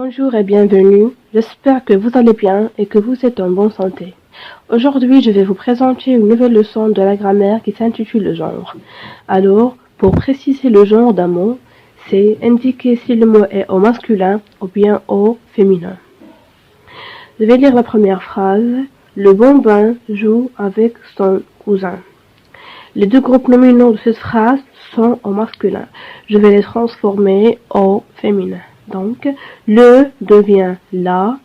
Bonjour et bienvenue, j'espère que vous allez bien et que vous êtes en bonne santé. Aujourd'hui, je vais vous présenter une nouvelle leçon de la grammaire qui s'intitule le genre. Alors, pour préciser le genre d'un mot, c'est indiquer si le mot est au masculin ou bien au féminin. Je vais lire la première phrase. Le bambin joue avec son cousin. Les deux groupes nominaux de cette phrase sont au masculin. Je vais les transformer au féminin. Donc, le devient la,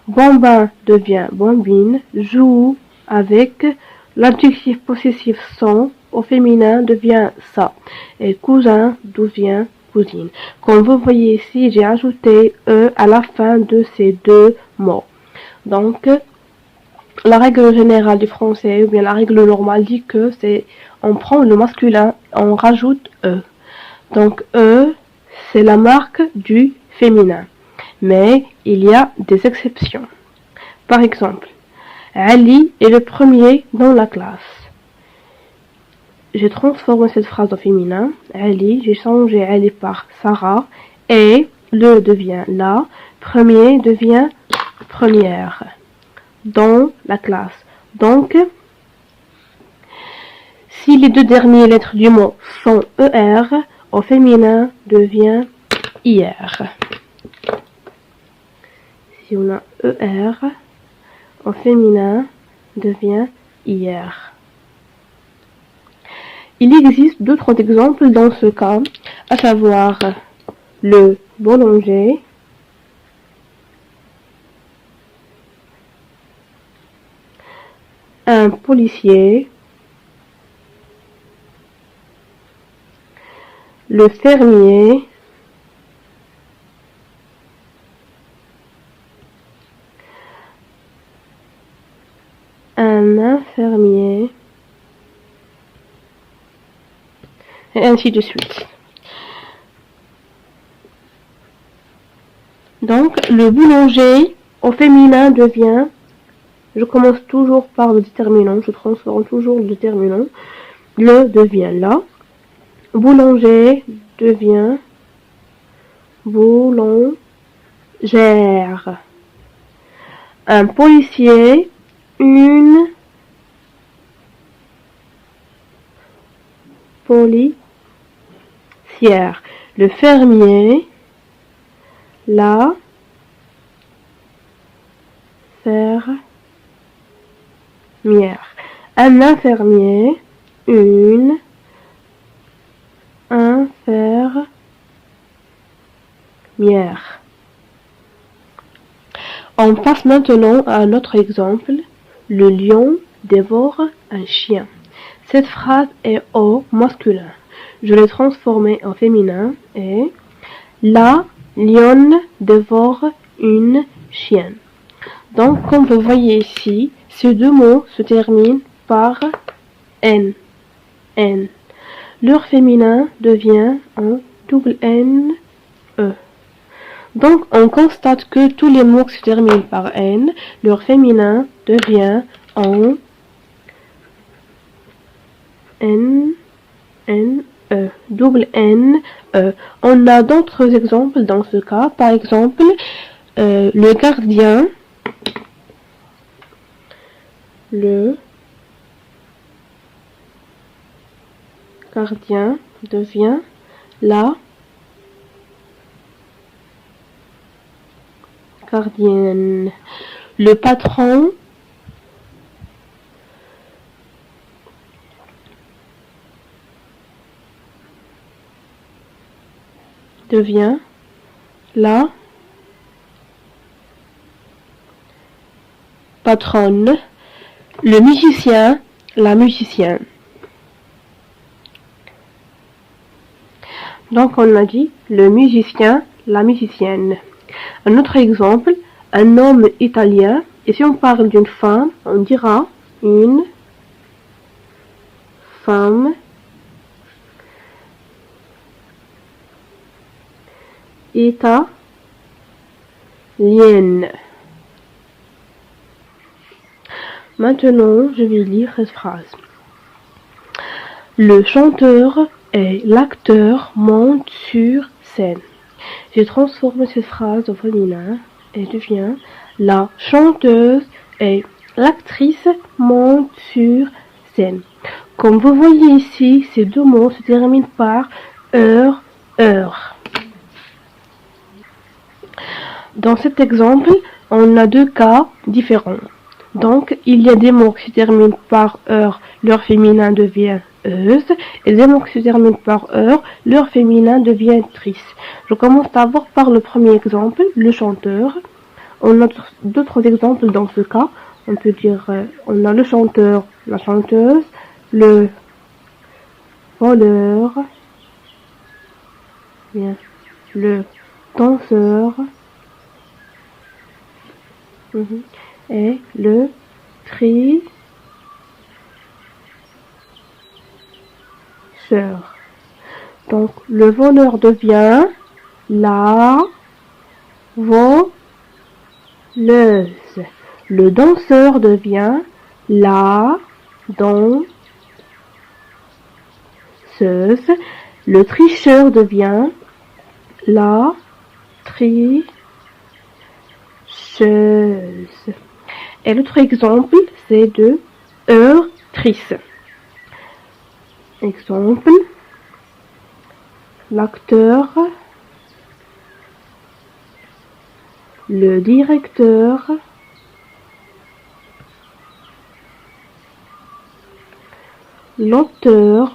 bambin devient bambine, joue avec, l'adjectif possessif son, au féminin devient ça, et cousin devient cousine. Comme vous voyez ici, j'ai ajouté e à la fin de ces deux mots. Donc, la règle générale du français, ou bien la règle normale dit que on prend le masculin, on rajoute e. Donc, e, c'est la marque du féminin. Mais il y a des exceptions. Par exemple, Ali est le premier dans la classe. J'ai transformé cette phrase au féminin. Ali, j'ai changé Ali par Sarah. Et le devient la. Premier devient première. Dans la classe. Donc, si les deux dernières lettres du mot sont ER, au féminin devient IR. Si on a ER, au féminin devient IR. Il existe d'autres exemples dans ce cas, à savoir le boulanger, un policier, le fermier, un infirmier, et ainsi de suite. Donc, le boulanger au féminin devient, je commence toujours par le déterminant, je transforme toujours le déterminant, le devient la, boulanger devient boulangère, un policier, une policière, le fermier, la fermière, un infirmier, une infirmière. On passe maintenant à un autre exemple. Le lion dévore un chien. Cette phrase est au masculin. Je l'ai transformée en féminin et la lionne dévore une chienne. Donc, comme vous voyez ici, ces deux mots se terminent par N. N. Leur féminin devient un double N, E. Donc, on constate que tous les mots qui se terminent par N, leur féminin devient en N, N, E. Double N, E. On a d'autres exemples dans ce cas. Par exemple, le gardien, le gardien devient la gardienne. Le patron devient la patronne. Le musicien, la musicienne. Donc on a dit le musicien, la musicienne. Un autre exemple, un homme italien. Et si on parle d'une femme, on dira une femme italienne. Maintenant, je vais lire cette phrase. Le chanteur et l'acteur montent sur scène. J'ai transformé cette phrase au féminin et devient la chanteuse et l'actrice monte sur scène. Comme vous voyez ici, ces deux mots se terminent par heure, heure. Dans cet exemple, on a deux cas différents. Donc, il y a des mots qui se terminent par heure, leur féminin devient euse, et des mots qui se terminent par heure, leur féminin devient trice. Je commence d'abord par le premier exemple, le chanteur. On a d'autres exemples dans ce cas. On peut dire, on a le chanteur, la chanteuse, le voleur, bien, le danseur, et le tricheur. Donc, le voleur devient la voleuse. Le danseur devient la danseuse. Le tricheur devient la tricheuse. Et l'autre exemple, c'est de heurtrice. Exemple, l'acteur, le directeur, l'auteur,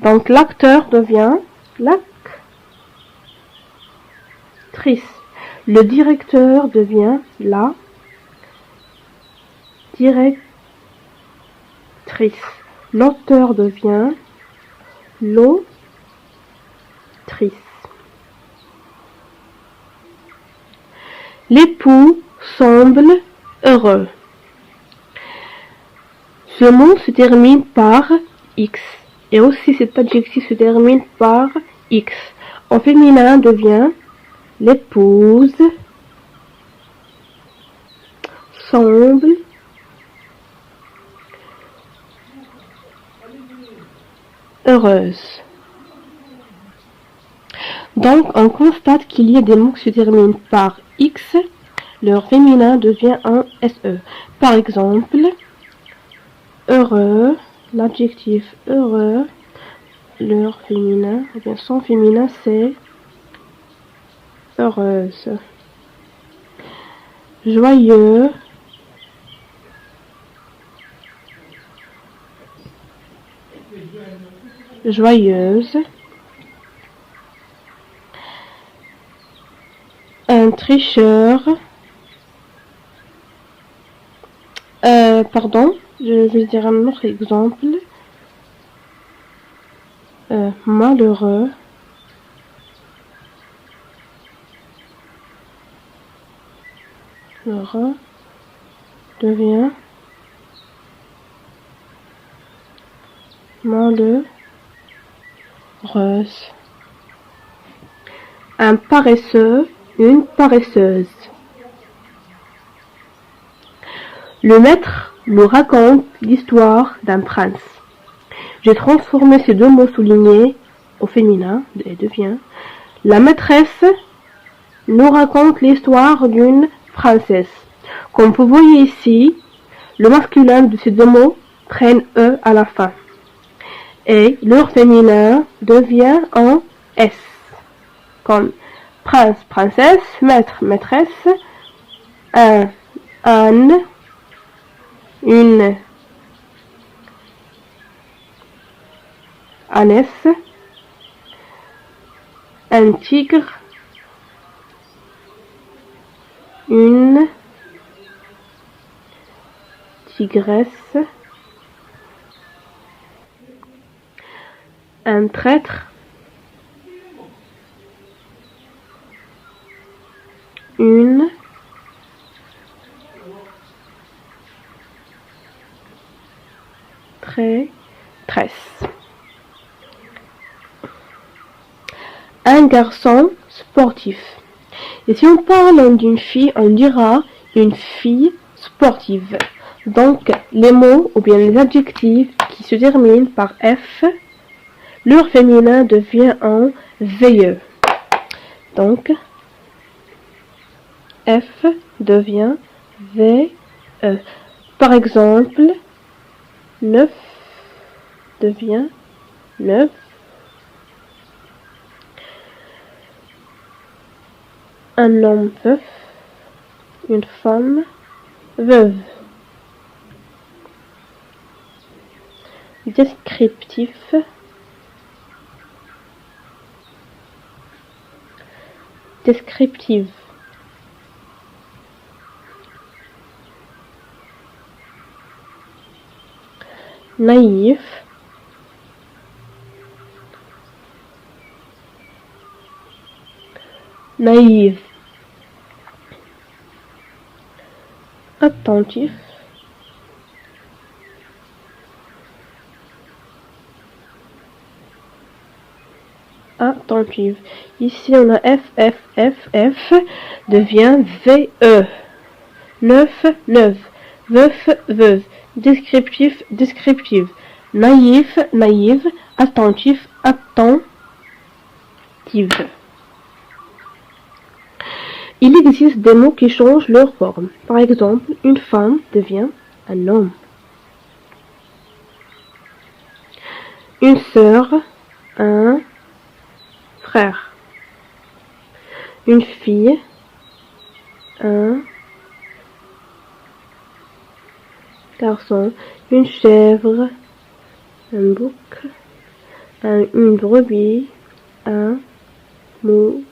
donc l'acteur devient l'actrice. Le directeur devient la directrice. L'auteur devient l'autrice. L'époux semble heureux. Ce mot se termine par X. Et aussi cet adjectif se termine par X. En féminin devient l'épouse semble heureuse. Donc, on constate qu'il y a des mots qui se terminent par X, leur féminin devient un SE. Par exemple, heureux, l'adjectif heureux, leur féminin, ou bien son féminin c'est heureuse. Joyeux, joyeuse. Un tricheur. Pardon, je vais dire un autre exemple. Malheureux. Heureux devient malheureuse. Un paresseux, une paresseuse. Le maître nous raconte l'histoire d'un prince. J'ai transformé ces deux mots soulignés au féminin et devient la maîtresse nous raconte l'histoire d'une princesse. Comme vous voyez ici, le masculin de ces deux mots prennent E à la fin. Et leur féminin devient en S. Comme prince, princesse, maître, maîtresse, un âne, une ânesse, un tigre, une tigresse, un traître, une traîtresse. Un garçon sportif. Et si on parle d'une fille, on dira une fille sportive. Donc, les mots ou bien les adjectifs qui se terminent par F, leur féminin devient en VE. Donc, F devient VE. Par exemple, 9 devient 9. Un homme veuf, une femme veuve. Descriptif. Descriptive. Naïf. Naïve. Attentif. Attentive. Ici, on a F devient VE. 9, 9. Veuf, veuve. Descriptif, descriptive. Naïf, naïve. Attentif, attentive. Il existe des mots qui changent leur forme. Par exemple, une femme devient un homme. Une sœur, un frère. Une fille, un garçon. Une chèvre, un bouc. Une brebis, un mouton.